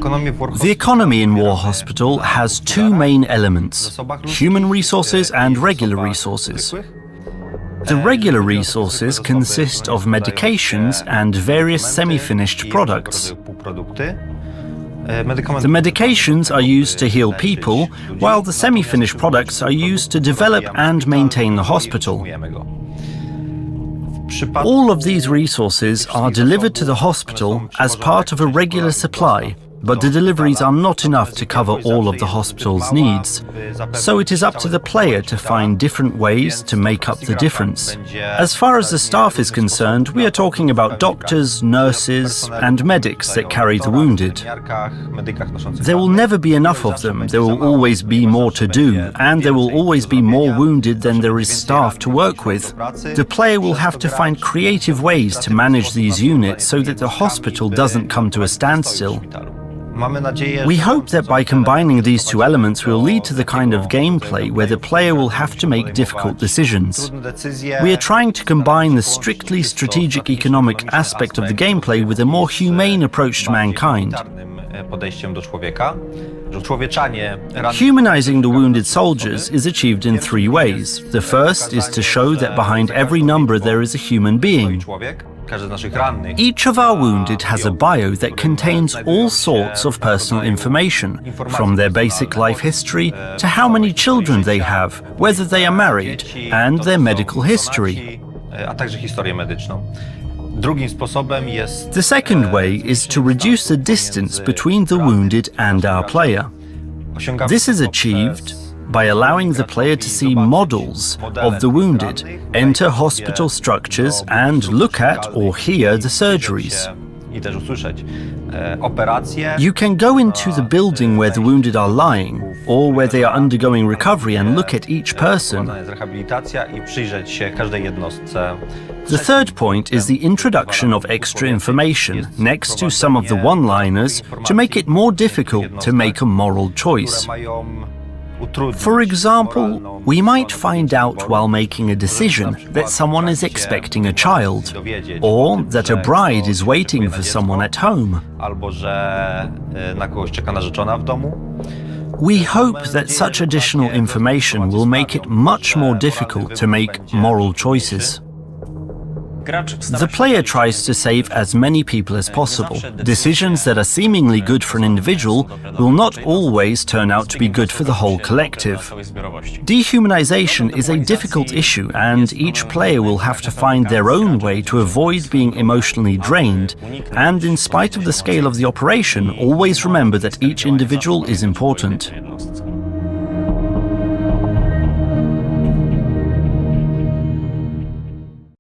The economy in War Hospital has two main elements: human resources and regular resources. The regular resources consist of medications and various semi-finished products. The medications are used to heal people, while the semi-finished products are used to develop and maintain the hospital. All of these resources are delivered to the hospital as part of a regular supply, but the deliveries are not enough to cover all of the hospital's needs. So it is up to the player to find different ways to make up the difference. As far as the staff is concerned, we are talking about doctors, nurses, and medics that carry the wounded. There will never be enough of them, there will always be more to do, and there will always be more wounded than there is staff to work with. The player will have to find creative ways to manage these units so that the hospital doesn't come to a standstill. We hope that by combining these two elements will lead to the kind of gameplay where the player will have to make difficult decisions. We are trying to combine the strictly strategic economic aspect of the gameplay with a more humane approach to mankind. Humanizing the wounded soldiers is achieved in three ways. The first is to show that behind every number there is a human being. Each of our wounded has a bio that contains all sorts of personal information, from their basic life history to how many children they have, whether they are married, and their medical history. The second way is to reduce the distance between the wounded and our player. This is achieved by allowing the player to see models of the wounded, enter hospital structures and look at or hear the surgeries. You can go into the building where the wounded are lying, or where they are undergoing recovery, and look at each person. The third point is the introduction of extra information next to some of the one-liners to make it more difficult to make a moral choice. For example, we might find out while making a decision that someone is expecting a child, or that a bride is waiting for someone at home. We hope that such additional information will make it much more difficult to make moral choices. The player tries to save as many people as possible. Decisions that are seemingly good for an individual will not always turn out to be good for the whole collective. Dehumanization is a difficult issue, and each player will have to find their own way to avoid being emotionally drained, and in spite of the scale of the operation, always remember that each individual is important.